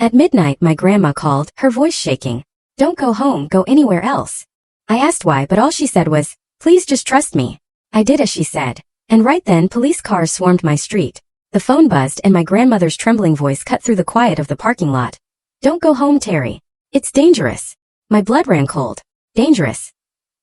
At midnight my grandma called, her voice shaking. "Don't go home, go anywhere else." I asked why, but all she said was, "Please just trust me." I did as she said. And right then police cars swarmed my street. The phone buzzed and my grandmother's trembling voice cut through the quiet of the parking lot. "Don't go home, Terry. It's dangerous." My blood ran cold. Dangerous?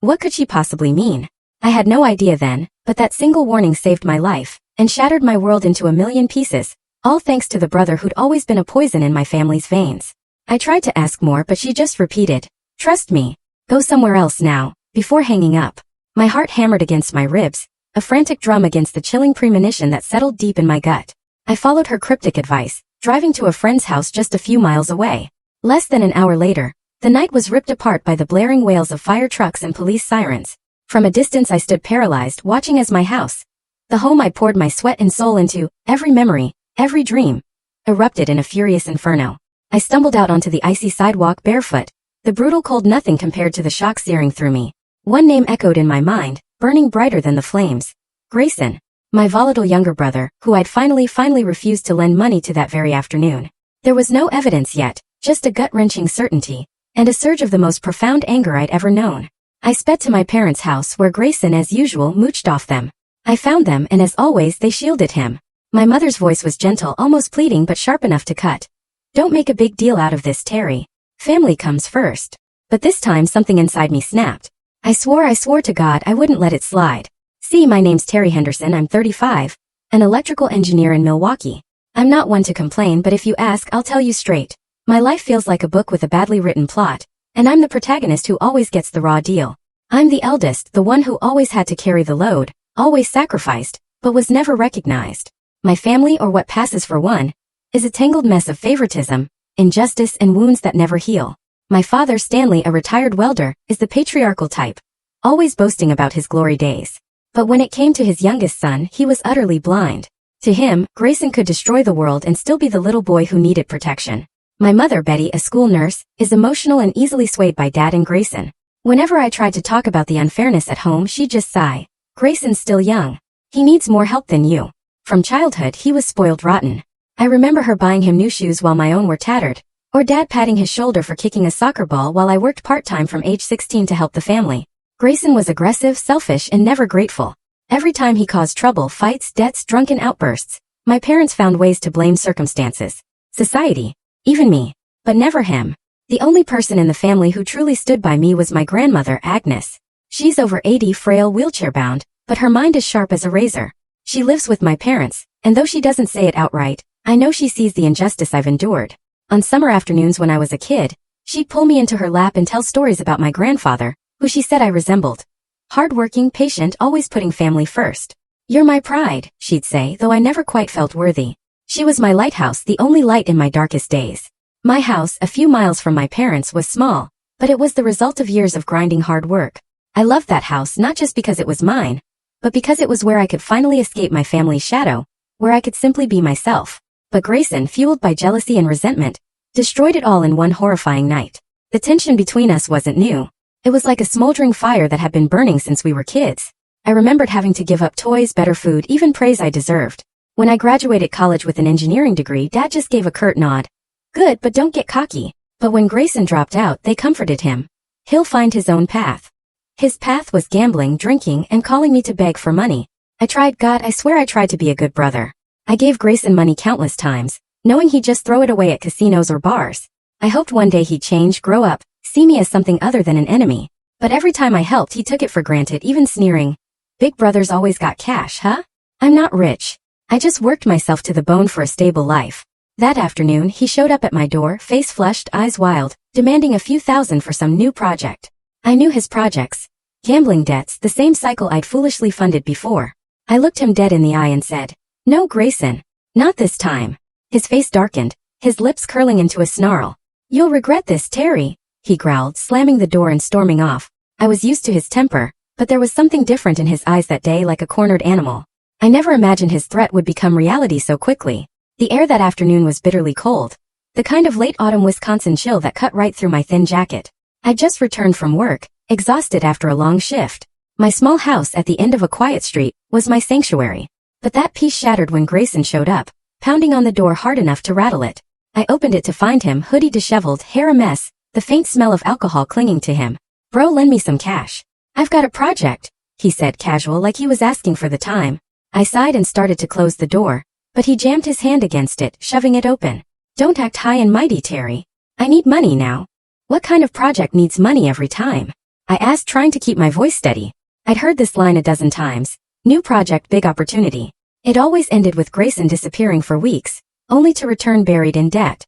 What could she possibly mean? I had no idea then, but that single warning saved my life, and shattered my world into a million pieces, all thanks to the brother who'd always been a poison in my family's veins. I tried to ask more, but she just repeated, "Trust me. Go somewhere else now," before hanging up. My heart hammered against my ribs, a frantic drum against the chilling premonition that settled deep in my gut. I followed her cryptic advice, driving to a friend's house just a few miles away. Less than an hour later, the night was ripped apart by the blaring wails of fire trucks and police sirens. From a distance I stood paralyzed, watching as my house, the home I poured my sweat and soul into, every memory, every dream, erupted in a furious inferno. I stumbled out onto the icy sidewalk barefoot, the brutal cold nothing compared to the shock searing through me. One name echoed in my mind, burning brighter than the flames. Grayson. My volatile younger brother, who I'd finally refused to lend money to that very afternoon. There was no evidence yet, just a gut-wrenching certainty, and a surge of the most profound anger I'd ever known. I sped to my parents' house where Grayson as usual mooched off them. I found them and as always they shielded him. My mother's voice was gentle, almost pleading but sharp enough to cut. "Don't make a big deal out of this, Terry. Family comes first." But this time something inside me snapped. I swore to God I wouldn't let it slide. "See, my name's Terry Henderson, I'm 35, an electrical engineer in Milwaukee. I'm not one to complain, but if you ask I'll tell you straight. My life feels like a book with a badly written plot, and I'm the protagonist who always gets the raw deal. I'm the eldest, the one who always had to carry the load, always sacrificed, but was never recognized. My family, or what passes for one, is a tangled mess of favoritism, injustice, and wounds that never heal. My father, Stanley, a retired welder, is the patriarchal type, always boasting about his glory days. But when it came to his youngest son, he was utterly blind. To him, Grayson could destroy the world and still be the little boy who needed protection. My mother, Betty, a school nurse, is emotional and easily swayed by Dad and Grayson. Whenever I tried to talk about the unfairness at home, she'd just sigh. "Grayson's still young. He needs more help than you." From childhood, he was spoiled rotten. I remember her buying him new shoes while my own were tattered, or Dad patting his shoulder for kicking a soccer ball while I worked part-time from age 16 to help the family. Grayson was aggressive, selfish, and never grateful. Every time he caused trouble, fights, debts, drunken outbursts, my parents found ways to blame circumstances, society, even me, but never him. The only person in the family who truly stood by me was my grandmother, Agnes. She's over 80, frail, wheelchair-bound, but her mind is sharp as a razor. She lives with my parents, and though she doesn't say it outright, I know she sees the injustice I've endured. On summer afternoons when I was a kid, she'd pull me into her lap and tell stories about my grandfather, who she said I resembled. Hard-working, patient, always putting family first. "You're my pride," she'd say, though I never quite felt worthy. She was my lighthouse, the only light in my darkest days. My house, a few miles from my parents', was small, but it was the result of years of grinding hard work. I loved that house not just because it was mine, but because it was where I could finally escape my family's shadow, where I could simply be myself. But Grayson, fueled by jealousy and resentment, destroyed it all in one horrifying night. The tension between us wasn't new. It was like a smoldering fire that had been burning since we were kids. I remembered having to give up toys, better food, even praise I deserved. When I graduated college with an engineering degree, Dad just gave a curt nod. "Good, but don't get cocky." But when Grayson dropped out, they comforted him. "He'll find his own path." His path was gambling, drinking, and calling me to beg for money. I swear I tried to be a good brother. I gave Grayson money countless times, knowing he'd just throw it away at casinos or bars. I hoped one day he'd change, grow up, see me as something other than an enemy. But every time I helped, he took it for granted, even sneering. "Big brother's always got cash, huh? I'm not rich. I just worked myself to the bone for a stable life." That afternoon, he showed up at my door, face flushed, eyes wild, demanding a few thousand for some new project. I knew his projects. Gambling debts, the same cycle I'd foolishly funded before. I looked him dead in the eye and said, "No, Grayson. Not this time." His face darkened, his lips curling into a snarl. "You'll regret this, Terry," he growled, slamming the door and storming off. I was used to his temper, but there was something different in his eyes that day, like a cornered animal. I never imagined his threat would become reality so quickly. The air that afternoon was bitterly cold, the kind of late autumn Wisconsin chill that cut right through my thin jacket. I'd just returned from work, exhausted after a long shift. My small house at the end of a quiet street was my sanctuary. But that peace shattered when Grayson showed up, pounding on the door hard enough to rattle it. I opened it to find him, hoodie disheveled, hair a mess, the faint smell of alcohol clinging to him. Bro, lend me some cash. I've got a project, he said casual like he was asking for the time. I sighed and started to close the door, but he jammed his hand against it, shoving it open. Don't act high and mighty, Terry. I need money now. What kind of project needs money every time? I asked, trying to keep my voice steady. I'd heard this line a dozen times. New project, big opportunity. It always ended with Grayson disappearing for weeks, only to return buried in debt.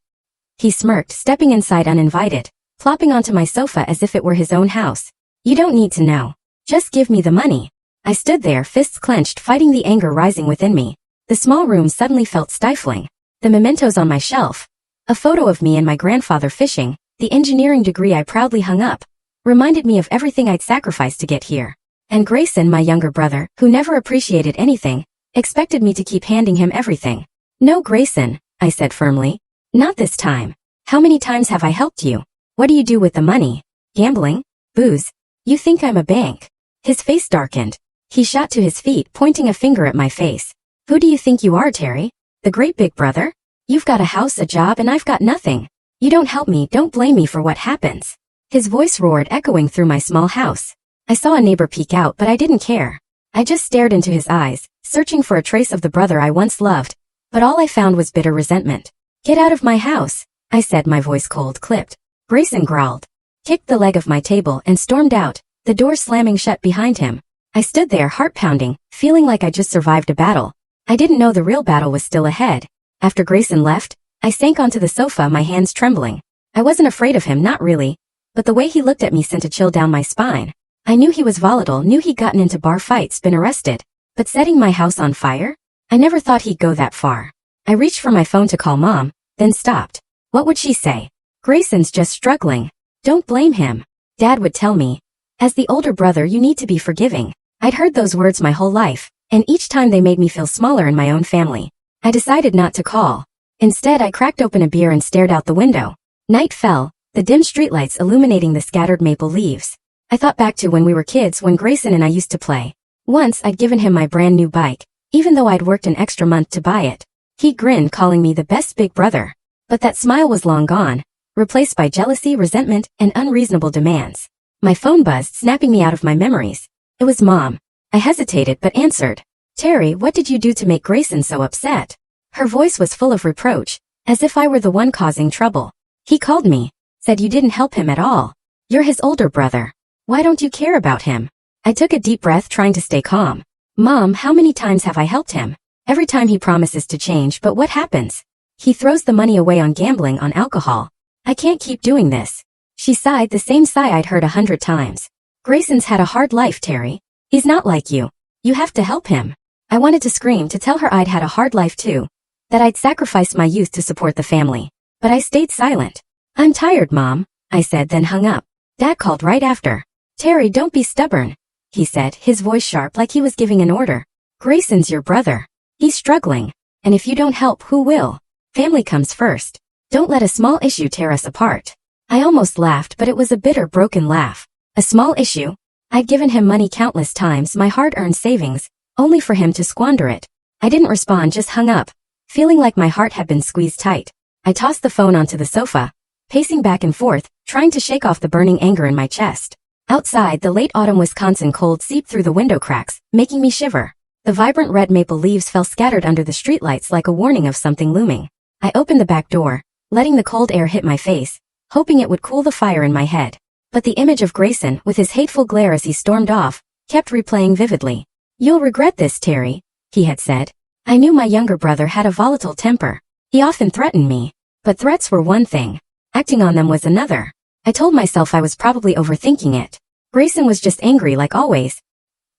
He smirked, stepping inside uninvited, plopping onto my sofa as if it were his own house. You don't need to know. Just give me the money. I stood there, fists clenched, fighting the anger rising within me. The small room suddenly felt stifling. The mementos on my shelf, a photo of me and my grandfather fishing, the engineering degree I proudly hung up, reminded me of everything I'd sacrificed to get here. And Grayson, my younger brother, who never appreciated anything, expected me to keep handing him everything. No, Grayson, I said firmly. Not this time. How many times have I helped you? What do you do with the money? Gambling? Booze? You think I'm a bank? His face darkened. He shot to his feet, pointing a finger at my face. Who do you think you are, Terry? The great big brother? You've got a house, a job, and I've got nothing. You don't help me, don't blame me for what happens. His voice roared, echoing through my small house. I saw a neighbor peek out, but I didn't care. I just stared into his eyes, searching for a trace of the brother I once loved, but all I found was bitter resentment. Get out of my house, I said, my voice cold-clipped. Grayson growled, kicked the leg of my table, and stormed out, the door slamming shut behind him. I stood there, heart pounding, feeling like I just survived a battle. I didn't know the real battle was still ahead. After Grayson left, I sank onto the sofa, my hands trembling. I wasn't afraid of him, not really, but the way he looked at me sent a chill down my spine. I knew he was volatile, knew he'd gotten into bar fights, been arrested, but setting my house on fire? I never thought he'd go that far. I reached for my phone to call Mom, then stopped. What would she say? Grayson's just struggling. Don't blame him. Dad would tell me. As the older brother, you need to be forgiving. I'd heard those words my whole life, and each time they made me feel smaller in my own family. I decided not to call. Instead, I cracked open a beer and stared out the window. Night fell, the dim streetlights illuminating the scattered maple leaves. I thought back to when we were kids, when Grayson and I used to play. Once I'd given him my brand new bike, even though I'd worked an extra month to buy it. He grinned, calling me the best big brother. But that smile was long gone, replaced by jealousy, resentment, and unreasonable demands. My phone buzzed, snapping me out of my memories. It was Mom. I hesitated but answered. Terry, what did you do to make Grayson so upset? Her voice was full of reproach, as if I were the one causing trouble. He called me, said you didn't help him at all. You're his older brother. Why don't you care about him? I took a deep breath, trying to stay calm. Mom, how many times have I helped him? Every time he promises to change, but what happens? He throws the money away on gambling, on alcohol. I can't keep doing this. She sighed, the same sigh I'd heard 100 times. Grayson's had a hard life, Terry. He's not like you. You have to help him. I wanted to scream, to tell her I'd had a hard life too, that I'd sacrificed my youth to support the family. But I stayed silent. I'm tired, Mom, I said, then hung up. Dad called right after. Terry, don't be stubborn, he said, his voice sharp like he was giving an order. Grayson's your brother. He's struggling. And if you don't help, who will? Family comes first. Don't let a small issue tear us apart. I almost laughed, but it was a bitter, broken laugh. A small issue? I'd given him money countless times, my hard-earned savings, only for him to squander it. I didn't respond, just hung up, feeling like my heart had been squeezed tight. I tossed the phone onto the sofa, pacing back and forth, trying to shake off the burning anger in my chest. Outside, the late autumn Wisconsin cold seeped through the window cracks, making me shiver. The vibrant red maple leaves fell scattered under the streetlights like a warning of something looming. I opened the back door, letting the cold air hit my face, hoping it would cool the fire in my head. But the image of Grayson, with his hateful glare as he stormed off, kept replaying vividly. You'll regret this, Terry, he had said. I knew my younger brother had a volatile temper. He often threatened me. But threats were one thing. Acting on them was another. I told myself I was probably overthinking it. Grayson was just angry like always.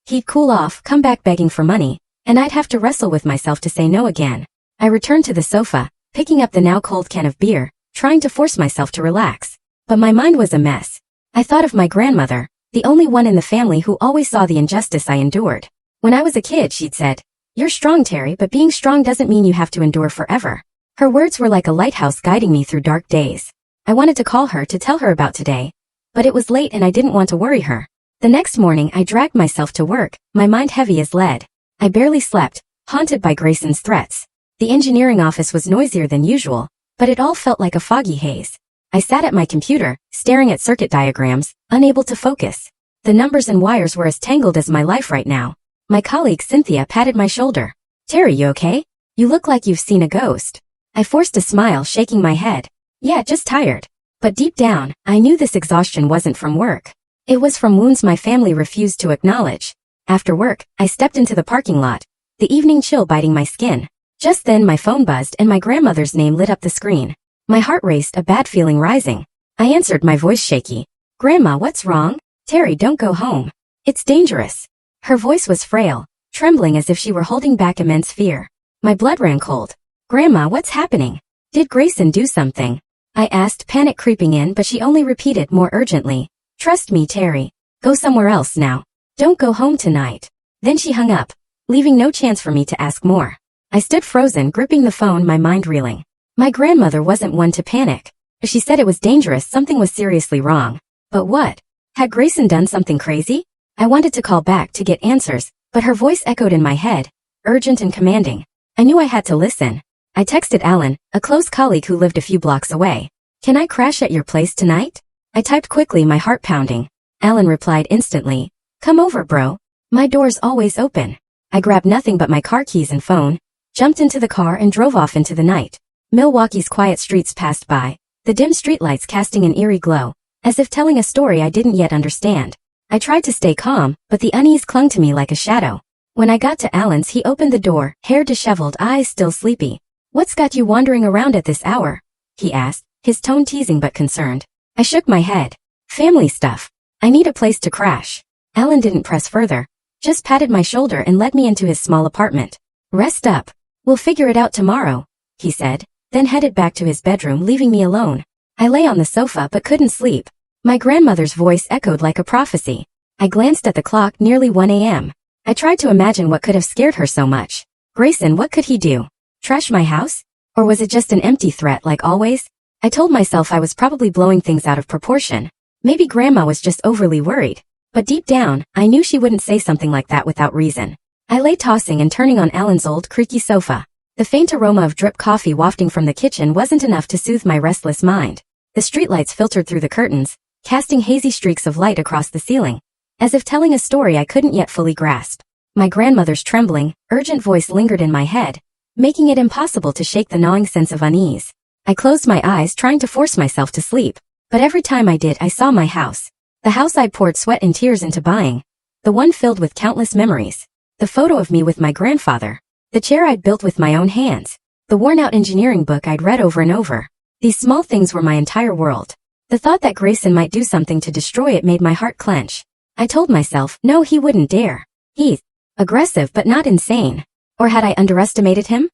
He'd cool off, come back begging for money, and I'd have to wrestle with myself to say no again. I returned to the sofa, picking up the now cold can of beer, trying to force myself to relax. But my mind was a mess. I thought of my grandmother, the only one in the family who always saw the injustice I endured. When I was a kid, she'd said, "You're strong, Terry, but being strong doesn't mean you have to endure forever." Her words were like a lighthouse guiding me through dark days. I wanted to call her to tell her about today, but it was late and I didn't want to worry her. The next morning, I dragged myself to work, my mind heavy as lead. I barely slept, haunted by Grayson's threats. The engineering office was noisier than usual, but it all felt like a foggy haze. I sat at my computer, staring at circuit diagrams, unable to focus. The numbers and wires were as tangled as my life right now. My colleague Cynthia patted my shoulder. "Terry, you okay? You look like you've seen a ghost." I forced a smile, shaking my head. "Yeah, just tired." But deep down, I knew this exhaustion wasn't from work. It was from wounds my family refused to acknowledge. After work, I stepped into the parking lot, the evening chill biting my skin. Just then my phone buzzed and my grandmother's name lit up the screen. My heart raced, a bad feeling rising. I answered, my voice shaky. "Grandma, what's wrong?" "Terry, don't go home. It's dangerous." Her voice was frail, trembling as if she were holding back immense fear. My blood ran cold. "Grandma, what's happening? Did Grayson do something?" I asked, panic creeping in, but she only repeated more urgently. "Trust me, Terry. Go somewhere else now. Don't go home tonight." Then she hung up, leaving no chance for me to ask more. I stood frozen, gripping the phone, my mind reeling. My grandmother wasn't one to panic. She said it was dangerous, something was seriously wrong. But what? Had Grayson done something crazy? I wanted to call back to get answers, but her voice echoed in my head, urgent and commanding. I knew I had to listen. I texted Alan, a close colleague who lived a few blocks away. "Can I crash at your place tonight?" I typed quickly, my heart pounding. Alan replied instantly. "Come over, bro. My door's always open." I grabbed nothing but my car keys and phone, jumped into the car and drove off into the night. Milwaukee's quiet streets passed by, the dim streetlights casting an eerie glow, as if telling a story I didn't yet understand. I tried to stay calm, but the unease clung to me like a shadow. When I got to Alan's, he opened the door, hair disheveled, eyes still sleepy. "What's got you wandering around at this hour?" he asked, his tone teasing but concerned. I shook my head. "Family stuff. I need a place to crash." Alan didn't press further, just patted my shoulder and led me into his small apartment. "Rest up. We'll figure it out tomorrow," he said, then headed back to his bedroom, leaving me alone. I lay on the sofa but couldn't sleep. My grandmother's voice echoed like a prophecy. I glanced at the clock, nearly 1 a.m. I tried to imagine what could have scared her so much. Grayson, what could he do? Trash my house? Or was it just an empty threat like always? I told myself I was probably blowing things out of proportion. Maybe Grandma was just overly worried. But deep down, I knew she wouldn't say something like that without reason. I lay tossing and turning on Alan's old creaky sofa. The faint aroma of drip coffee wafting from the kitchen wasn't enough to soothe my restless mind. The streetlights filtered through the curtains, casting hazy streaks of light across the ceiling, as if telling a story I couldn't yet fully grasp. My grandmother's trembling, urgent voice lingered in my head, making it impossible to shake the gnawing sense of unease. I closed my eyes, trying to force myself to sleep, but every time I did, I saw my house. The house I'd poured sweat and tears into buying. The one filled with countless memories. The photo of me with my grandfather. The chair I'd built with my own hands. The worn-out engineering book I'd read over and over. These small things were my entire world. The thought that Grayson might do something to destroy it made my heart clench. I told myself, no, he wouldn't dare. He's aggressive but not insane. Or had I underestimated him?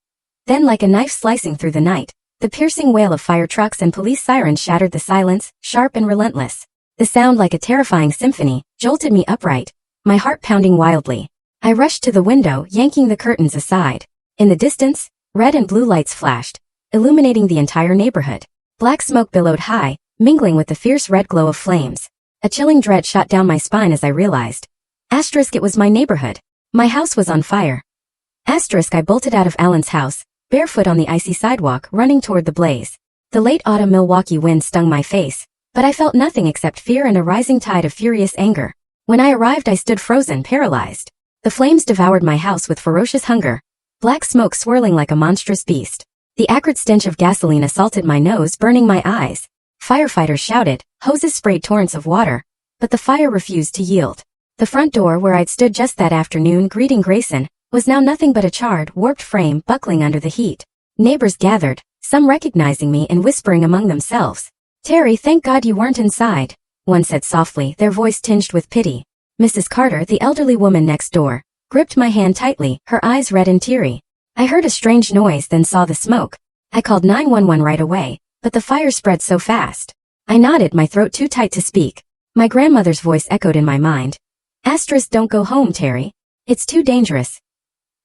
Then, like a knife slicing through the night, the piercing wail of fire trucks and police sirens shattered the silence, sharp and relentless. The sound, like a terrifying symphony, jolted me upright, my heart pounding wildly. I rushed to the window, yanking the curtains aside. In the distance, red and blue lights flashed, illuminating the entire neighborhood. Black smoke billowed high, mingling with the fierce red glow of flames. A chilling dread shot down my spine as I realized. It was my neighborhood. My house was on fire. I bolted out of Alan's house, barefoot on the icy sidewalk, running toward the blaze. The late autumn Milwaukee wind stung my face, but I felt nothing except fear and a rising tide of furious anger. When I arrived, I stood frozen, paralyzed. The flames devoured my house with ferocious hunger, black smoke swirling like a monstrous beast. The acrid stench of gasoline assaulted my nose, burning my eyes. Firefighters shouted, hoses sprayed torrents of water, but the fire refused to yield. The front door, where I'd stood just that afternoon greeting Grayson, was now nothing but a charred, warped frame buckling under the heat. Neighbors gathered, some recognizing me and whispering among themselves. "Terry, thank God you weren't inside," one said softly, their voice tinged with pity. Mrs. Carter, the elderly woman next door, gripped my hand tightly, her eyes red and teary. I heard a strange noise, then saw the smoke. I called 911 right away, but the fire spread so fast. I nodded, my throat too tight to speak. My grandmother's voice echoed in my mind. Don't go home, Terry. It's too dangerous.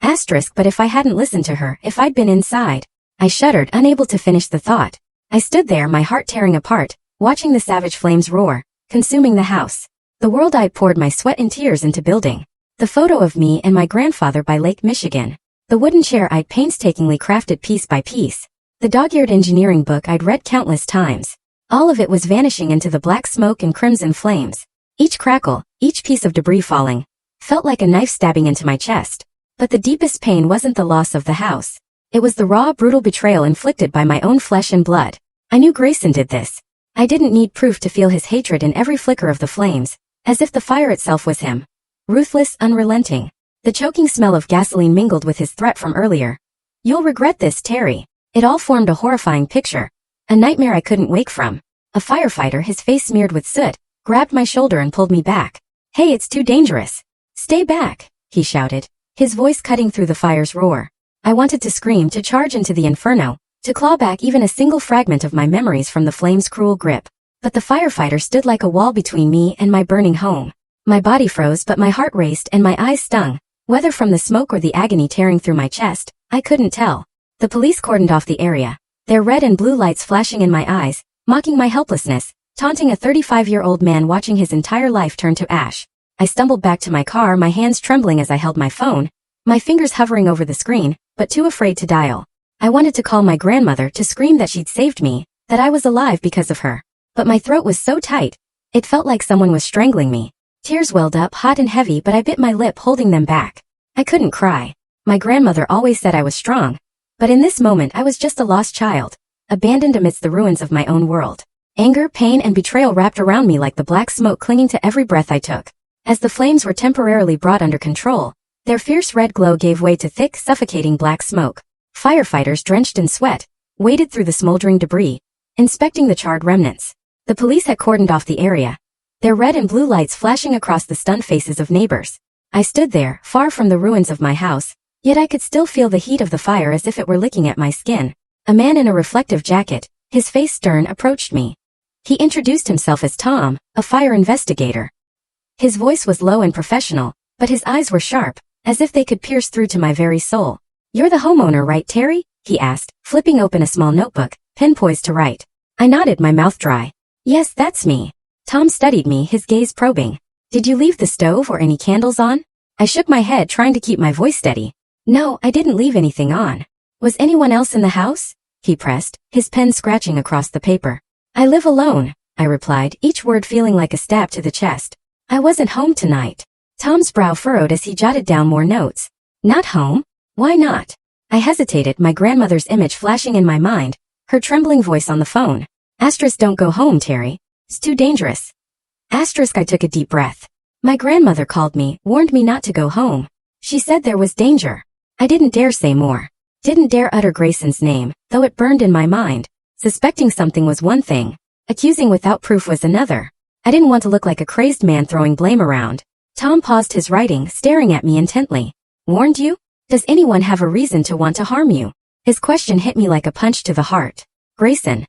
But if I hadn't listened to her, if I'd been inside. I shuddered, unable to finish the thought. I stood there, my heart tearing apart, watching the savage flames roar, consuming the house. The world I'd poured my sweat and tears into building. The photo of me and my grandfather by Lake Michigan. The wooden chair I'd painstakingly crafted piece by piece. The dog-eared engineering book I'd read countless times. All of it was vanishing into the black smoke and crimson flames. Each crackle, each piece of debris falling, felt like a knife stabbing into my chest. But the deepest pain wasn't the loss of the house. It was the raw, brutal betrayal inflicted by my own flesh and blood. I knew Grayson did this. I didn't need proof to feel his hatred in every flicker of the flames, as if the fire itself was him. Ruthless, unrelenting. The choking smell of gasoline mingled with his threat from earlier. "You'll regret this, Terry." It all formed a horrifying picture. A nightmare I couldn't wake from. A firefighter, his face smeared with soot, grabbed my shoulder and pulled me back. "Hey, it's too dangerous. Stay back," he shouted, his voice cutting through the fire's roar. I wanted to scream, to charge into the inferno, to claw back even a single fragment of my memories from the flame's cruel grip. But the firefighter stood like a wall between me and my burning home. My body froze, but my heart raced and my eyes stung. Whether from the smoke or the agony tearing through my chest, I couldn't tell. The police cordoned off the area, their red and blue lights flashing in my eyes, mocking my helplessness, taunting a 35-year-old man watching his entire life turn to ash. I stumbled back to my car, my hands trembling as I held my phone, my fingers hovering over the screen, but too afraid to dial. I wanted to call my grandmother, to scream that she'd saved me, that I was alive because of her. But my throat was so tight, it felt like someone was strangling me. Tears welled up, hot and heavy, but I bit my lip, holding them back. I couldn't cry. My grandmother always said I was strong. But in this moment I was just a lost child, abandoned amidst the ruins of my own world. Anger, pain, and betrayal wrapped around me like the black smoke clinging to every breath I took. As the flames were temporarily brought under control, their fierce red glow gave way to thick, suffocating black smoke. Firefighters, drenched in sweat, waded through the smoldering debris, inspecting the charred remnants. The police had cordoned off the area, their red and blue lights flashing across the stunned faces of neighbors. I stood there, far from the ruins of my house, yet I could still feel the heat of the fire as if it were licking at my skin. A man in a reflective jacket, his face stern, approached me. He introduced himself as Tom, a fire investigator. His voice was low and professional, but his eyes were sharp, as if they could pierce through to my very soul. "You're the homeowner, right, Terry?" he asked, flipping open a small notebook, pen poised to write. I nodded, my mouth dry. "Yes, that's me." Tom studied me, his gaze probing. "Did you leave the stove or any candles on?" I shook my head, trying to keep my voice steady. "No, I didn't leave anything on." "Was anyone else in the house?" he pressed, his pen scratching across the paper. "I live alone," I replied, each word feeling like a stab to the chest. "I wasn't home tonight." Tom's brow furrowed as he jotted down more notes. "Not home? Why not?" I hesitated, my grandmother's image flashing in my mind, her trembling voice on the phone. "Don't go home, Terry. It's too dangerous." I took a deep breath. My grandmother called me, warned me not to go home. She said there was danger. I didn't dare say more. Didn't dare utter Grayson's name, though it burned in my mind. Suspecting something was one thing. Accusing without proof was another. I didn't want to look like a crazed man throwing blame around. Tom paused his writing, staring at me intently. "Warned you? Does anyone have a reason to want to harm you?" His question hit me like a punch to the heart. Grayson.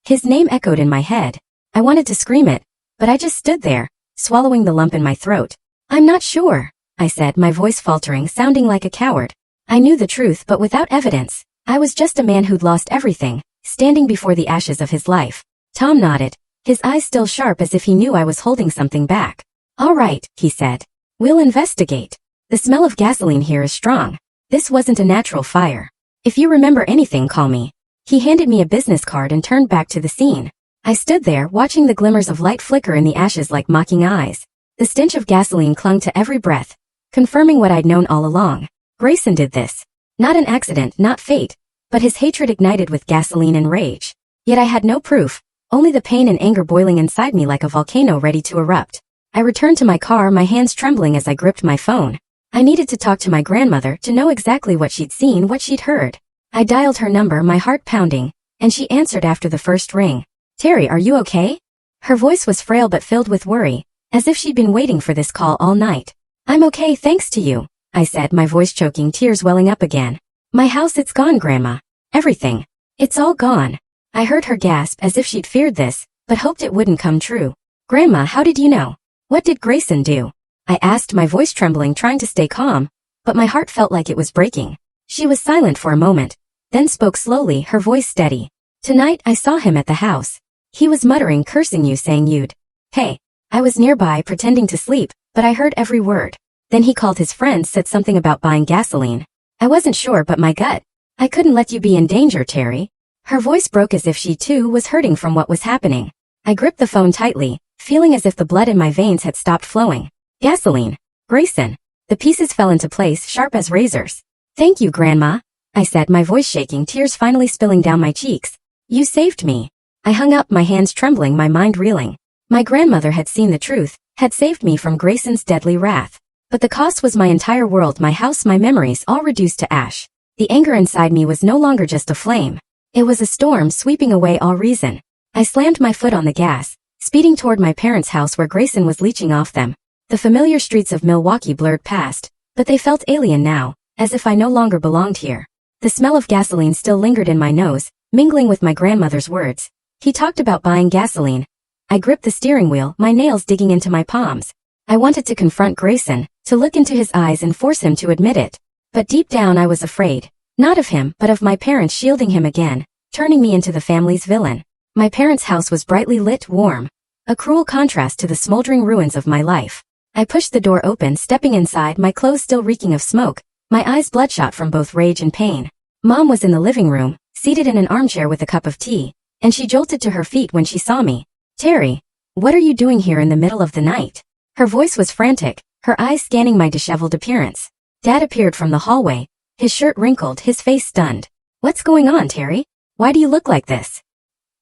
His name echoed in my head. I wanted to scream it, but I just stood there, swallowing the lump in my throat. "I'm not sure," I said, my voice faltering, sounding like a coward. I knew the truth, but without evidence. I was just a man who'd lost everything, standing before the ashes of his life. Tom nodded, his eyes still sharp as if he knew I was holding something back. "All right," he said. "We'll investigate. The smell of gasoline here is strong. This wasn't a natural fire. If you remember anything, call me." He handed me a business card and turned back to the scene. I stood there, watching the glimmers of light flicker in the ashes like mocking eyes. The stench of gasoline clung to every breath, confirming what I'd known all along. Grayson did this. Not an accident, not fate, but his hatred ignited with gasoline and rage. Yet I had no proof, only the pain and anger boiling inside me like a volcano ready to erupt. I returned to my car, my hands trembling as I gripped my phone. I needed to talk to my grandmother to know exactly what she'd seen, what she'd heard. I dialed her number, my heart pounding, and she answered after the first ring. "Terry, are you okay?" Her voice was frail but filled with worry, as if she'd been waiting for this call all night. "I'm okay, thanks to you," I said, my voice choking, tears welling up again. "My house, it's gone, Grandma. Everything. It's all gone." I heard her gasp as if she'd feared this, but hoped it wouldn't come true. "Grandma, how did you know? What did Grayson do?" I asked, my voice trembling, trying to stay calm, but my heart felt like it was breaking. She was silent for a moment, then spoke slowly, her voice steady. "Tonight I saw him at the house. He was muttering, cursing you, saying you'd. Hey." I was nearby, pretending to sleep, but I heard every word. Then he called his friends, said something about buying gasoline. I wasn't sure, but my gut. "I couldn't let you be in danger, Terry." Her voice broke as if she too was hurting from what was happening. I gripped the phone tightly, feeling as if the blood in my veins had stopped flowing. Gasoline. Grayson. The pieces fell into place, sharp as razors. Thank you, Grandma, I said, my voice shaking, tears finally spilling down my cheeks. You saved me. I hung up, my hands trembling, my mind reeling. My grandmother had seen the truth, had saved me from Grayson's deadly wrath. But the cost was my entire world, my house, my memories, all reduced to ash. The anger inside me was no longer just a flame. It was a storm sweeping away all reason. I slammed my foot on the gas, speeding toward my parents' house where Grayson was leeching off them. The familiar streets of Milwaukee blurred past, but they felt alien now, as if I no longer belonged here. The smell of gasoline still lingered in my nose, mingling with my grandmother's words. He talked about buying gasoline. I gripped the steering wheel, my nails digging into my palms. I wanted to confront Grayson, to look into his eyes and force him to admit it. But deep down I was afraid. Not of him, but of my parents shielding him again, turning me into the family's villain. My parents' house was brightly lit, warm. A cruel contrast to the smoldering ruins of my life. I pushed the door open, stepping inside, my clothes still reeking of smoke, my eyes bloodshot from both rage and pain. Mom was in the living room, seated in an armchair with a cup of tea, and she jolted to her feet when she saw me. Terry, what are you doing here in the middle of the night? Her voice was frantic, her eyes scanning my disheveled appearance. Dad appeared from the hallway, his shirt wrinkled, his face stunned. What's going on, Terry? Why do you look like this?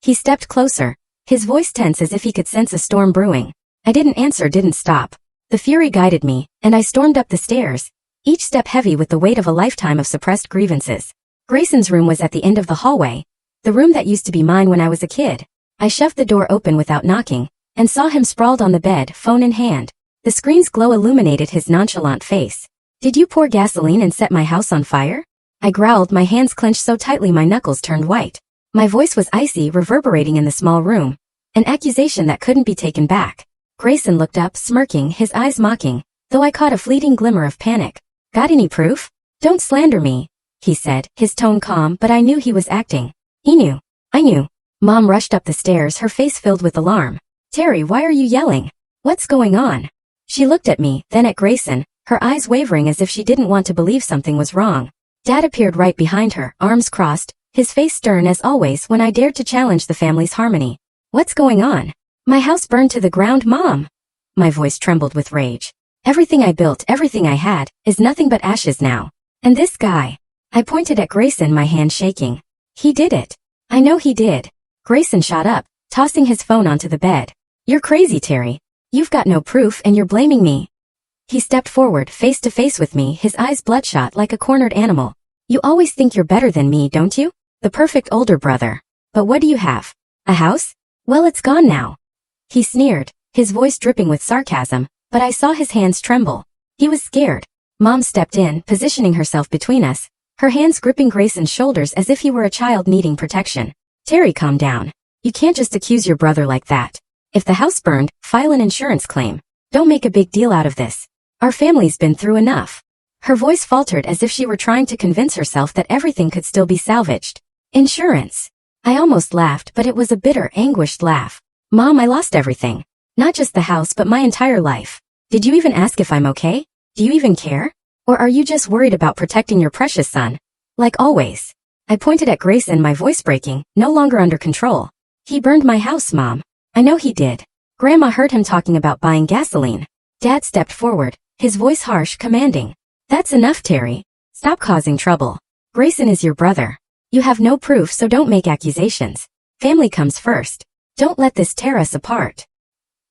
He stepped closer, his voice tense as if he could sense a storm brewing. I didn't answer, didn't stop. The fury guided me, and I stormed up the stairs, each step heavy with the weight of a lifetime of suppressed grievances. Grayson's room was at the end of the hallway, the room that used to be mine when I was a kid. I shoved the door open without knocking, and saw him sprawled on the bed, phone in hand. The screen's glow illuminated his nonchalant face. Did you pour gasoline and set my house on fire? I growled, my hands clenched so tightly my knuckles turned white. My voice was icy, reverberating in the small room. An accusation that couldn't be taken back. Grayson looked up, smirking, his eyes mocking, though I caught a fleeting glimmer of panic. Got any proof? Don't slander me, he said, his tone calm, but I knew he was acting. He knew. I knew. Mom rushed up the stairs, her face filled with alarm. Terry, why are you yelling? What's going on? She looked at me, then at Grayson, her eyes wavering as if she didn't want to believe something was wrong. Dad appeared right behind her, arms crossed, his face stern as always when I dared to challenge the family's harmony. What's going on? My house burned to the ground, Mom. My voice trembled with rage. Everything I built, everything I had, is nothing but ashes now. And this guy. I pointed at Grayson, my hand shaking. He did it. I know he did. Grayson shot up, tossing his phone onto the bed. You're crazy, Terry. You've got no proof and you're blaming me. He stepped forward, face to face with me, his eyes bloodshot like a cornered animal. You always think you're better than me, don't you? The perfect older brother. But what do you have? A house? Well, it's gone now. He sneered, his voice dripping with sarcasm, but I saw his hands tremble. He was scared. Mom stepped in, positioning herself between us, her hands gripping Grayson's shoulders as if he were a child needing protection. Terry, calm down. You can't just accuse your brother like that. If the house burned, file an insurance claim. Don't make a big deal out of this. Our family's been through enough. Her voice faltered as if she were trying to convince herself that everything could still be salvaged. Insurance. I almost laughed, but it was a bitter, anguished laugh. Mom, I lost everything. Not just the house, but my entire life. Did you even ask if I'm okay? Do you even care? Or are you just worried about protecting your precious son? Like always. I pointed at Grayson, my voice breaking, no longer under control. He burned my house, Mom. I know he did. Grandma heard him talking about buying gasoline. Dad stepped forward, his voice harsh, commanding. That's enough, Terry. Stop causing trouble. Grayson is your brother. You have no proof, so don't make accusations. Family comes first. Don't let this tear us apart.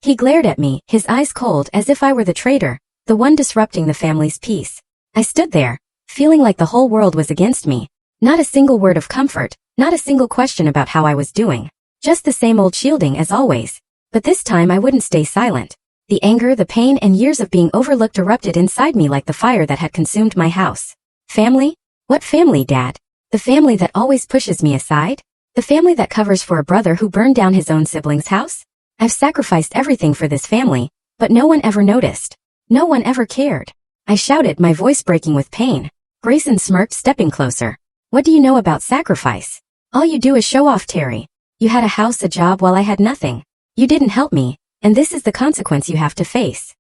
He glared at me, his eyes cold as if I were the traitor, the one disrupting the family's peace. I stood there, feeling like the whole world was against me. Not a single word of comfort, not a single question about how I was doing. Just the same old shielding as always. But this time I wouldn't stay silent. The anger, the pain, and years of being overlooked erupted inside me like the fire that had consumed my house. Family? What family, Dad? The family that always pushes me aside? The family that covers for a brother who burned down his own sibling's house? I've sacrificed everything for this family, but no one ever noticed. No one ever cared. I shouted, my voice breaking with pain. Grayson smirked, stepping closer. What do you know about sacrifice? All you do is show off, Terry. You had a house, a job, while I had nothing. You didn't help me, and this is the consequence you have to face.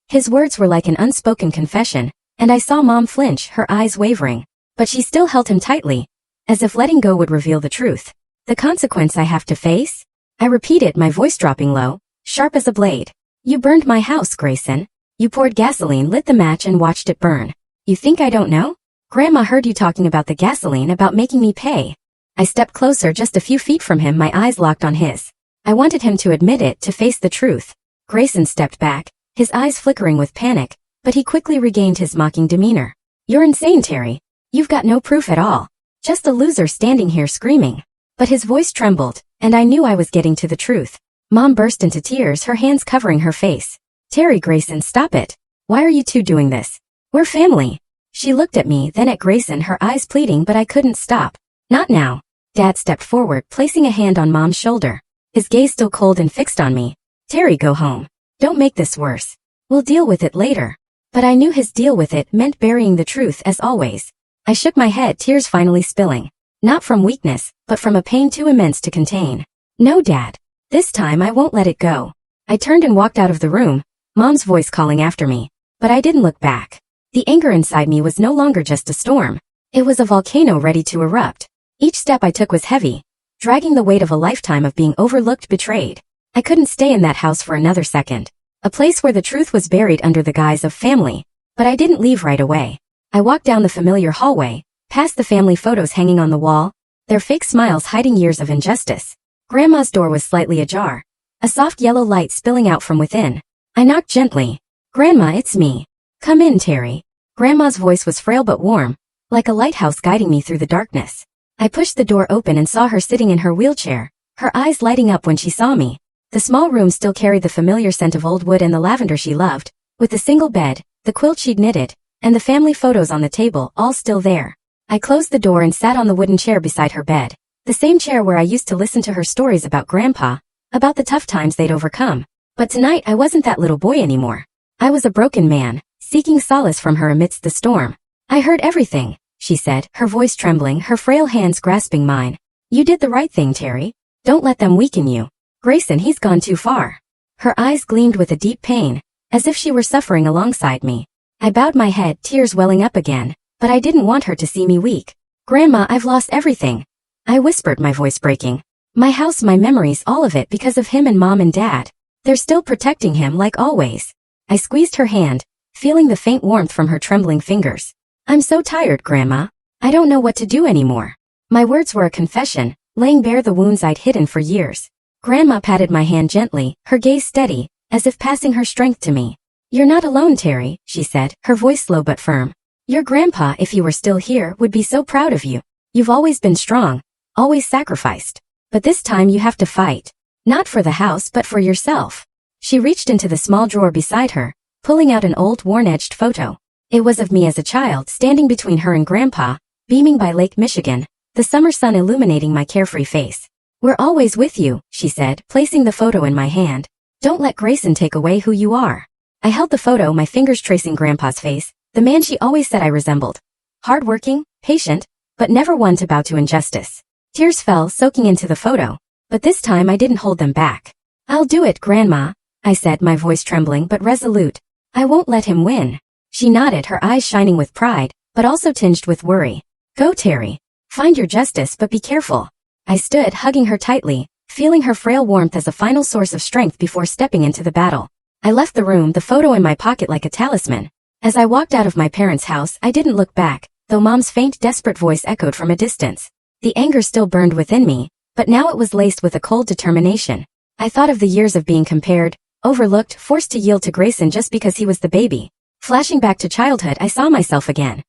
His words were like an unspoken confession, and I saw Mom flinch, her eyes wavering. But she still held him tightly. as if letting go would reveal the truth. The consequence I have to face? I repeated, my voice dropping low, sharp as a blade. You burned my house, Grayson. You poured gasoline, lit the match, and watched it burn. You think I don't know? Grandma heard you talking about the gasoline, about making me pay. I stepped closer, just a few feet from him, my eyes locked on his. I wanted him to admit it, to face the truth. Grayson stepped back, his eyes flickering with panic, but he quickly regained his mocking demeanor. You're insane, Terry. You've got no proof at all. Just a loser standing here screaming. But his voice trembled, and I knew I was getting to the truth. Mom burst into tears, her hands covering her face. Terry, Grayson, stop it. Why are you two doing this? We're family. She looked at me, then at Grayson, her eyes pleading, but I couldn't stop. Not now. Dad stepped forward, placing a hand on Mom's shoulder. His gaze still cold and fixed on me. Terry, go home. Don't make this worse. We'll deal with it later. But I knew his deal with it meant burying the truth, as always. I shook my head, tears finally spilling. Not from weakness, but from a pain too immense to contain. No, Dad. This time I won't let it go. I turned and walked out of the room, Mom's voice calling after me. But I didn't look back. The anger inside me was no longer just a storm. It was a volcano ready to erupt. Each step I took was heavy, dragging the weight of a lifetime of being overlooked, betrayed. I couldn't stay in that house for another second. A place where the truth was buried under the guise of family. But I didn't leave right away. I walked down the familiar hallway, past the family photos hanging on the wall, their fake smiles hiding years of injustice. Grandma's door was slightly ajar, a soft yellow light spilling out from within. I knocked gently. Grandma, it's me. Come in, Terry. Grandma's voice was frail but warm, like a lighthouse guiding me through the darkness. I pushed the door open and saw her sitting in her wheelchair, her eyes lighting up when she saw me. The small room still carried the familiar scent of old wood and the lavender she loved, with the single bed, the quilt she'd knitted, and the family photos on the table, all still there. I closed the door and sat on the wooden chair beside her bed, the same chair where I used to listen to her stories about Grandpa, about the tough times they'd overcome. But tonight I wasn't that little boy anymore. I was a broken man, seeking solace from her amidst the storm. I heard everything, she said, her voice trembling, her frail hands grasping mine. You did the right thing, Terry. Don't let them weaken you. Grayson, he's gone too far. Her eyes gleamed with a deep pain, as if she were suffering alongside me. I bowed my head, tears welling up again, but I didn't want her to see me weak. Grandma, I've lost everything. I whispered, my voice breaking. My house, my memories, all of it because of him and Mom and Dad. They're still protecting him like always. I squeezed her hand, feeling the faint warmth from her trembling fingers. I'm so tired, Grandma. I don't know what to do anymore. My words were a confession, laying bare the wounds I'd hidden for years. Grandma patted my hand gently, her gaze steady, as if passing her strength to me. You're not alone, Terry, she said, her voice slow but firm. Your grandpa, if he were still here, would be so proud of you. You've always been strong, always sacrificed. But this time you have to fight. Not for the house, but for yourself. She reached into the small drawer beside her, pulling out an old, worn-edged photo. It was of me as a child, standing between her and Grandpa, beaming by Lake Michigan, the summer sun illuminating my carefree face. We're always with you, she said, placing the photo in my hand. Don't let Grayson take away who you are. I held the photo, my fingers tracing Grandpa's face, the man she always said I resembled. Hardworking, patient, but never one to bow to injustice. Tears fell, soaking into the photo, but this time I didn't hold them back. I'll do it, Grandma, I said, my voice trembling but resolute. I won't let him win. She nodded, her eyes shining with pride, but also tinged with worry. Go, Terry. Find your justice, but be careful. I stood, hugging her tightly, feeling her frail warmth as a final source of strength before stepping into the battle. I left the room, the photo in my pocket like a talisman. As I walked out of my parents' house, I didn't look back, though Mom's faint, desperate voice echoed from a distance. The anger still burned within me, but now it was laced with a cold determination. I thought of the years of being compared, overlooked, forced to yield to Grayson just because he was the baby. Flashing back to childhood, I saw myself again.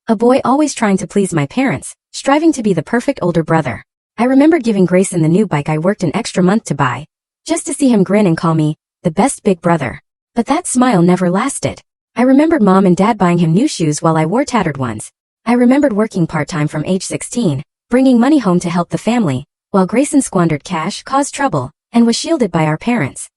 A boy always trying to please my parents, striving to be the perfect older brother. I remembered giving Grayson the new bike I worked an extra month to buy, just to see him grin and call me the best big brother. But that smile never lasted. I remembered Mom and Dad buying him new shoes while I wore tattered ones. I remembered working part-time from age 16, bringing money home to help the family, while Grayson squandered cash, caused trouble, and was shielded by our parents.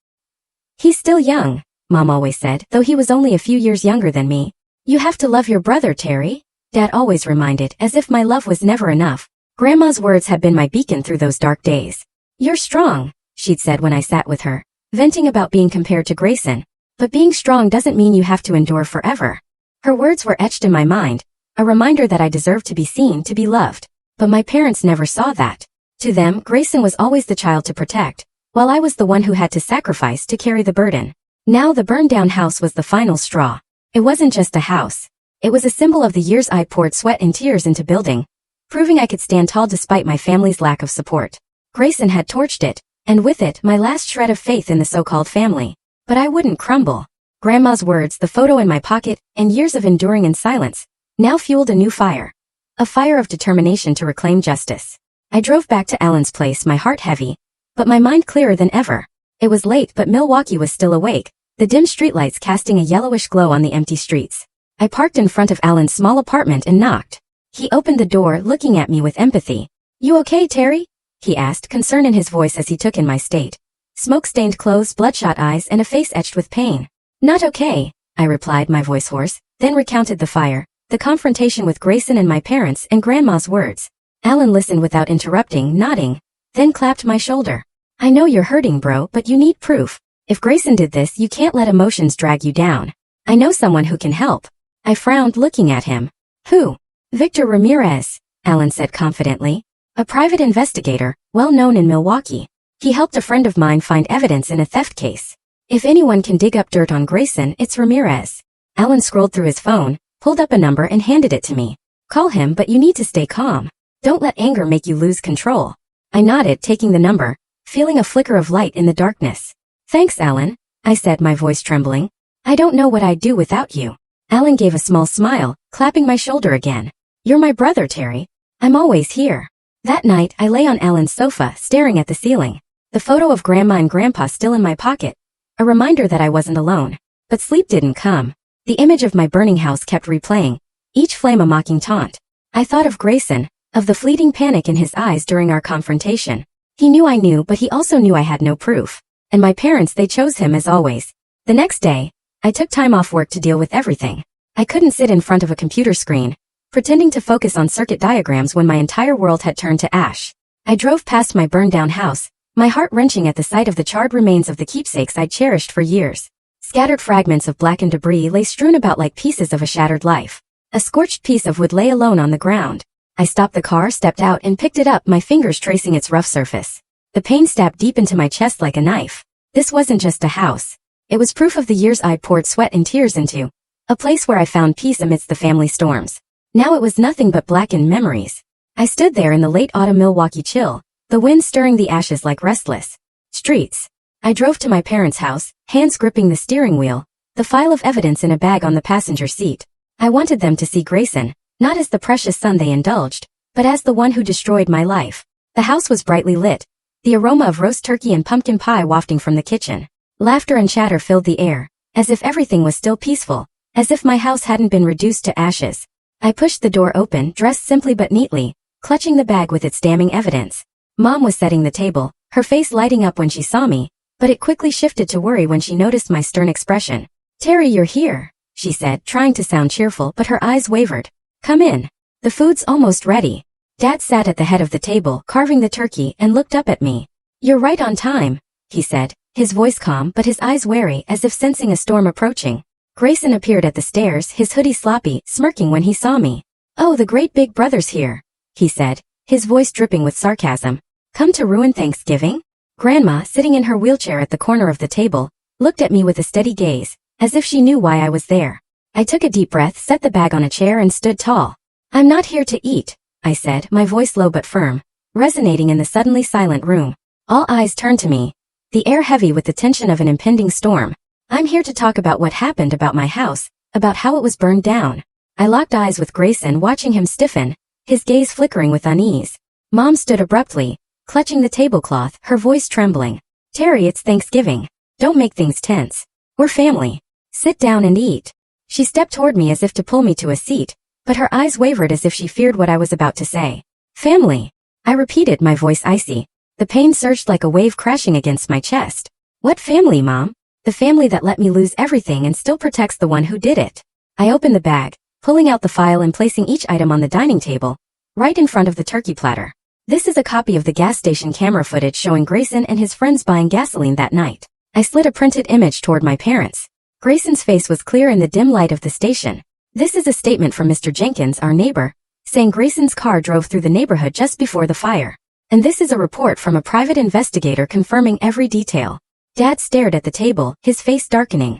He's still young, Mom always said, though he was only a few years younger than me. You have to love your brother, Terry, Dad always reminded, as if my love was never enough. Grandma's words had been my beacon through those dark days. You're strong, she'd said when I sat with her, venting about being compared to Grayson. But being strong doesn't mean you have to endure forever. Her words were etched in my mind, a reminder that I deserved to be seen, to be loved. But my parents never saw that. To them, Grayson was always the child to protect, while I was the one who had to sacrifice to carry the burden. Now the burned-down house was the final straw. It wasn't just a house. It was a symbol of the years I poured sweat and tears into building, proving I could stand tall despite my family's lack of support. Grayson had torched it, and with it, my last shred of faith in the so-called family. But I wouldn't crumble. Grandma's words, the photo in my pocket, and years of enduring in silence, now fueled a new fire. A fire of determination to reclaim justice. I drove back to Alan's place, my heart heavy, but my mind clearer than ever. It was late, but Milwaukee was still awake, the dim streetlights casting a yellowish glow on the empty streets. I parked in front of Alan's small apartment and knocked. He opened the door, looking at me with empathy. "You okay, Terry?" he asked, concern in his voice as he took in my state. Smoke-stained clothes, bloodshot eyes, and a face etched with pain. "Not okay," I replied, my voice hoarse, then recounted the fire, the confrontation with Grayson and my parents, and Grandma's words. Alan listened without interrupting, nodding, then clapped my shoulder. "I know you're hurting, bro, but you need proof. If Grayson did this, you can't let emotions drag you down. I know someone who can help." I frowned, looking at him. "Who?" "Victor Ramirez," Alan said confidently. "A private investigator, well known in Milwaukee. He helped a friend of mine find evidence in a theft case. If anyone can dig up dirt on Grayson, it's Ramirez." Alan scrolled through his phone, pulled up a number and handed it to me. "Call him, but you need to stay calm. Don't let anger make you lose control." I nodded, taking the number, feeling a flicker of light in the darkness. "Thanks, Alan," I said, my voice trembling. "I don't know what I'd do without you." Alan gave a small smile, clapping my shoulder again. "You're my brother, Terry. I'm always here." That night, I lay on Alan's sofa, staring at the ceiling. The photo of Grandma and Grandpa still in my pocket. A reminder that I wasn't alone. But sleep didn't come. The image of my burning house kept replaying, each flame a mocking taunt. I thought of Grayson, of the fleeting panic in his eyes during our confrontation. He knew I knew, but he also knew I had no proof. And my parents, they chose him as always. The next day, I took time off work to deal with everything. I couldn't sit in front of a computer screen, pretending to focus on circuit diagrams when my entire world had turned to ash. I drove past my burned-down house, my heart wrenching at the sight of the charred remains of the keepsakes I'd cherished for years. Scattered fragments of blackened debris lay strewn about like pieces of a shattered life. A scorched piece of wood lay alone on the ground. I stopped the car, stepped out, and picked it up, my fingers tracing its rough surface. The pain stabbed deep into my chest like a knife. This wasn't just a house. It was proof of the years I'd poured sweat and tears into. A place where I found peace amidst the family storms. Now it was nothing but blackened memories. I stood there in the late autumn Milwaukee chill, the wind stirring the ashes like restless streets. I drove to my parents' house, hands gripping the steering wheel, the file of evidence in a bag on the passenger seat. I wanted them to see Grayson, not as the precious son they indulged, but as the one who destroyed my life. The house was brightly lit, the aroma of roast turkey and pumpkin pie wafting from the kitchen. Laughter and chatter filled the air, as if everything was still peaceful, as if my house hadn't been reduced to ashes. I pushed the door open, dressed simply but neatly, clutching the bag with its damning evidence. Mom was setting the table, her face lighting up when she saw me, but it quickly shifted to worry when she noticed my stern expression. "Terry, you're here," she said, trying to sound cheerful, but her eyes wavered. "Come in. The food's almost ready." Dad sat at the head of the table, carving the turkey, and looked up at me. "You're right on time," he said, his voice calm but his eyes wary, as if sensing a storm approaching. Grayson appeared at the stairs, his hoodie sloppy, smirking when he saw me. "Oh, the great big brother's here," he said, his voice dripping with sarcasm. "Come to ruin Thanksgiving?" Grandma, sitting in her wheelchair at the corner of the table, looked at me with a steady gaze, as if she knew why I was there. I took a deep breath, set the bag on a chair, and stood tall. "I'm not here to eat," I said, my voice low but firm, resonating in the suddenly silent room. All eyes turned to me, the air heavy with the tension of an impending storm. "I'm here to talk about what happened, about my house, about how it was burned down." I locked eyes with Grayson, watching him stiffen, his gaze flickering with unease. Mom stood abruptly, clutching the tablecloth, her voice trembling. "Terry, it's Thanksgiving. Don't make things tense. We're family. Sit down and eat." She stepped toward me as if to pull me to a seat, but her eyes wavered as if she feared what I was about to say. "Family," I repeated, my voice icy. The pain surged like a wave crashing against my chest. "What family, Mom?" "The family that let me lose everything and still protects the one who did it." I opened the bag, pulling out the file and placing each item on the dining table, right in front of the turkey platter. "This is a copy of the gas station camera footage showing Grayson and his friends buying gasoline that night." I slid a printed image toward my parents. Grayson's face was clear in the dim light of the station. "This is a statement from Mr. Jenkins, our neighbor, saying Grayson's car drove through the neighborhood just before the fire. And this is a report from a private investigator confirming every detail. Dad stared at the table, his face darkening.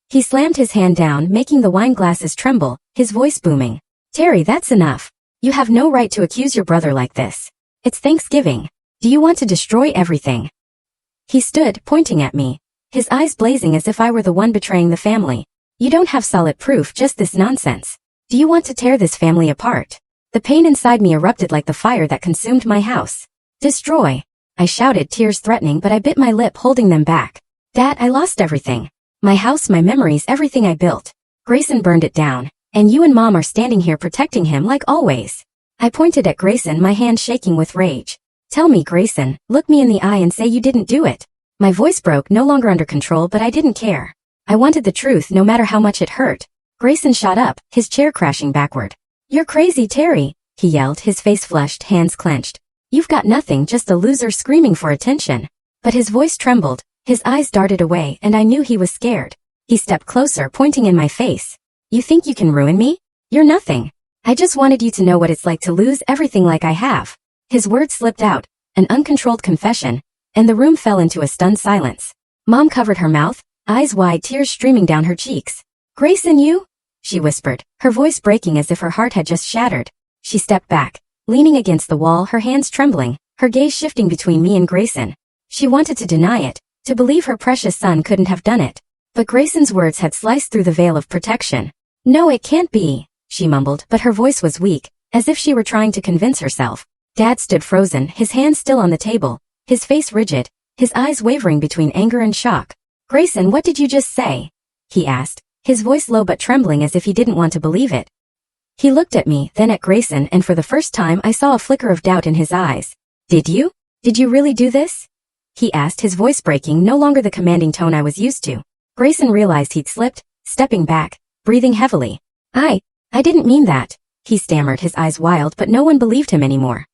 He slammed his hand down, making the wine glasses tremble, his voice booming. Terry, that's enough. You have no right to accuse your brother like this. It's Thanksgiving. Do you want to destroy everything? He stood, pointing at me, his eyes blazing as if I were the one betraying the family. You don't have solid proof, just this nonsense. Do you want to tear this family apart? The pain inside me erupted like the fire that consumed my house. Destroy! I shouted, tears threatening, but I bit my lip, holding them back. Dad, I lost everything. My house, my memories, everything I built. Grayson burned it down, and you and Mom are standing here protecting him like always. I pointed at Grayson, my hand shaking with rage. Tell me, Grayson, look me in the eye and say you didn't do it. My voice broke, no longer under control, but I didn't care. I wanted the truth no matter how much it hurt. Grayson shot up, his chair crashing backward. You're crazy, Terry, he yelled, his face flushed, hands clenched. You've got nothing, just a loser screaming for attention. But his voice trembled, his eyes darted away, and I knew he was scared. He stepped closer, pointing in my face. You think you can ruin me? You're nothing. I just wanted you to know what it's like to lose everything like I have. His words slipped out, an uncontrolled confession, and the room fell into a stunned silence. Mom covered her mouth, eyes wide, tears streaming down her cheeks. Grayson, you? She whispered, her voice breaking as if her heart had just shattered. She stepped back, leaning against the wall, her hands trembling, her gaze shifting between me and Grayson. She wanted to deny it, to believe her precious son couldn't have done it. But Grayson's words had sliced through the veil of protection. No, it can't be, she mumbled, but her voice was weak, as if she were trying to convince herself. Dad stood frozen, his hands still on the table, his face rigid, his eyes wavering between anger and shock. Grayson, what did you just say? He asked, his voice low but trembling as if he didn't want to believe it. He looked at me, then at Grayson, and for the first time I saw a flicker of doubt in his eyes. Did you? Did you really do this? He asked, his voice breaking, no longer the commanding tone I was used to. Grayson realized he'd slipped, stepping back, breathing heavily. I didn't mean that, he stammered, his eyes wild, but no one believed him anymore.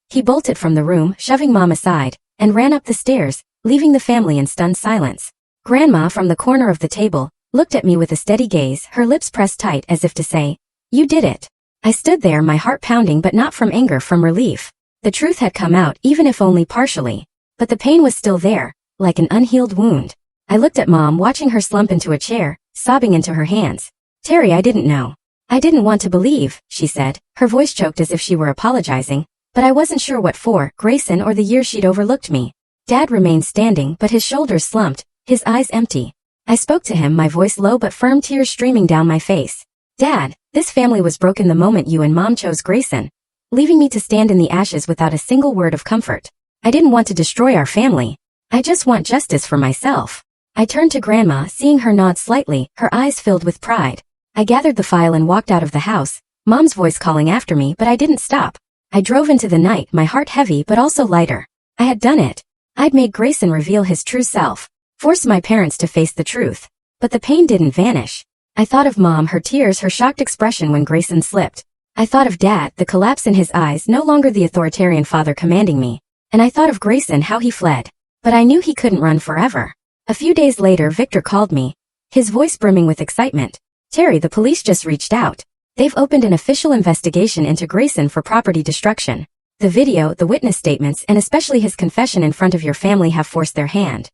He bolted from the room, shoving Mom aside, and ran up the stairs, leaving the family in stunned silence. Grandma, from the corner of the table, looked at me with a steady gaze, her lips pressed tight as if to say, You did it. I stood there, my heart pounding, but not from anger, from relief. The truth had come out, even if only partially. But the pain was still there, like an unhealed wound. I looked at Mom, watching her slump into a chair, sobbing into her hands. Terry, I didn't know. I didn't want to believe, she said, her voice choked as if she were apologizing. But I wasn't sure what for, Grayson or the year she'd overlooked me. Dad remained standing, but his shoulders slumped, his eyes empty. I spoke to him, my voice low but firm, tears streaming down my face. Dad, this family was broken the moment you and Mom chose Grayson, leaving me to stand in the ashes without a single word of comfort. I didn't want to destroy our family. I just want justice for myself. I turned to Grandma, seeing her nod slightly, her eyes filled with pride. I gathered the file and walked out of the house, Mom's voice calling after me, but I didn't stop. I drove into the night, my heart heavy but also lighter. I had done it. I'd made Grayson reveal his true self, forced my parents to face the truth. But the pain didn't vanish. I thought of Mom, her tears, her shocked expression when Grayson slipped. I thought of Dad, the collapse in his eyes, no longer the authoritarian father commanding me. And I thought of Grayson, how he fled. But I knew he couldn't run forever. A few days later, Victor called me, his voice brimming with excitement. Terry, the police just reached out. They've opened an official investigation into Grayson for property destruction. The video, the witness statements, and especially his confession in front of your family have forced their hand.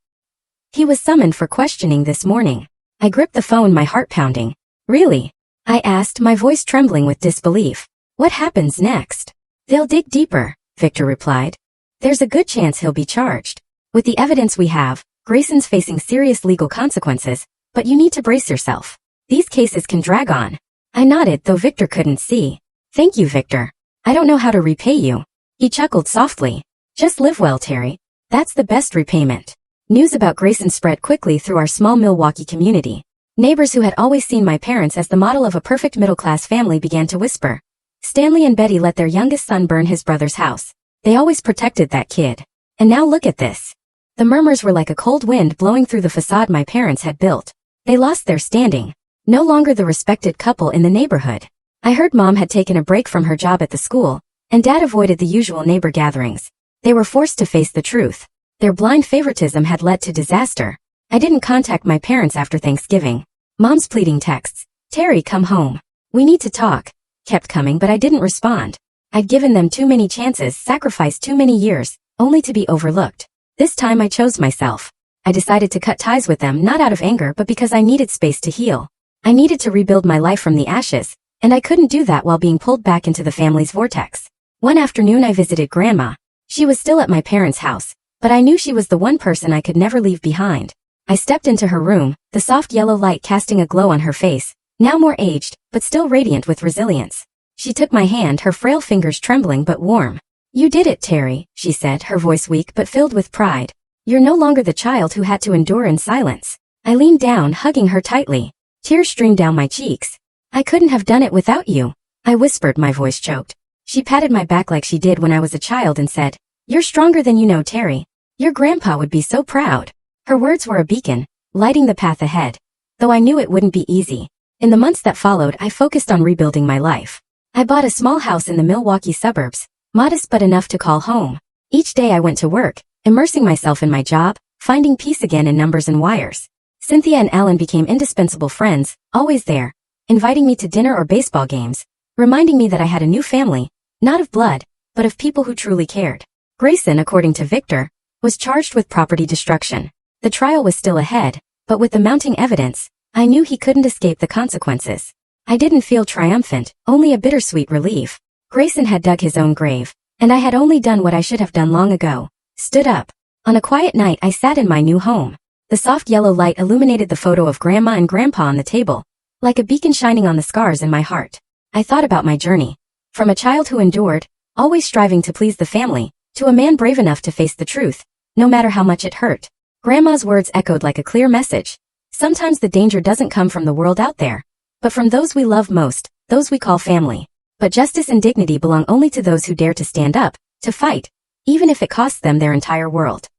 He was summoned for questioning this morning. I gripped the phone, my heart pounding. Really? I asked, my voice trembling with disbelief. What happens next? They'll dig deeper, Victor replied. There's a good chance he'll be charged. With the evidence we have, Grayson's facing serious legal consequences, but you need to brace yourself. These cases can drag on. I nodded, though Victor couldn't see. Thank you, Victor. I don't know how to repay you. He chuckled softly. Just live well, Terry. That's the best repayment. News about Grayson spread quickly through our small Milwaukee community. Neighbors who had always seen my parents as the model of a perfect middle-class family began to whisper. Stanley and Betty let their youngest son burn his brother's house. They always protected that kid. And now look at this. The murmurs were like a cold wind blowing through the facade my parents had built. They lost their standing. No longer the respected couple in the neighborhood. I heard Mom had taken a break from her job at the school, and Dad avoided the usual neighbor gatherings. They were forced to face the truth. Their blind favoritism had led to disaster. I didn't contact my parents after Thanksgiving. Mom's pleading texts. Terry, come home. We need to talk. kept coming, but I didn't respond. I'd given them too many chances, sacrificed too many years, only to be overlooked. This time I chose myself. I decided to cut ties with them, not out of anger but because I needed space to heal. I needed to rebuild my life from the ashes, and I couldn't do that while being pulled back into the family's vortex. One afternoon I visited Grandma. She was still at my parents' house, but I knew she was the one person I could never leave behind. I stepped into her room, the soft yellow light casting a glow on her face, now more aged, but still radiant with resilience. She took my hand, her frail fingers trembling but warm. "You did it, Terry," she said, her voice weak but filled with pride. "You're no longer the child who had to endure in silence." I leaned down, hugging her tightly. Tears streamed down my cheeks. "I couldn't have done it without you," I whispered, my voice choked. She patted my back like she did when I was a child and said, "You're stronger than you know, Terry. Your grandpa would be so proud." Her words were a beacon, lighting the path ahead, though I knew it wouldn't be easy. In the months that followed, I focused on rebuilding my life. I bought a small house in the Milwaukee suburbs, modest but enough to call home. Each day I went to work, immersing myself in my job, finding peace again in numbers and wires. Cynthia and Alan became indispensable friends, always there, inviting me to dinner or baseball games, reminding me that I had a new family, not of blood, but of people who truly cared. Grayson, according to Victor, was charged with property destruction. The trial was still ahead, but with the mounting evidence, I knew he couldn't escape the consequences. I didn't feel triumphant, only a bittersweet relief. Grayson had dug his own grave, and I had only done what I should have done long ago, stood up. On a quiet night I sat in my new home. The soft yellow light illuminated the photo of Grandma and Grandpa on the table, like a beacon shining on the scars in my heart. I thought about my journey. From a child who endured, always striving to please the family, to a man brave enough to face the truth, no matter how much it hurt. Grandma's words echoed like a clear message. Sometimes the danger doesn't come from the world out there, but from those we love most, those we call family. But justice and dignity belong only to those who dare to stand up, to fight, even if it costs them their entire world.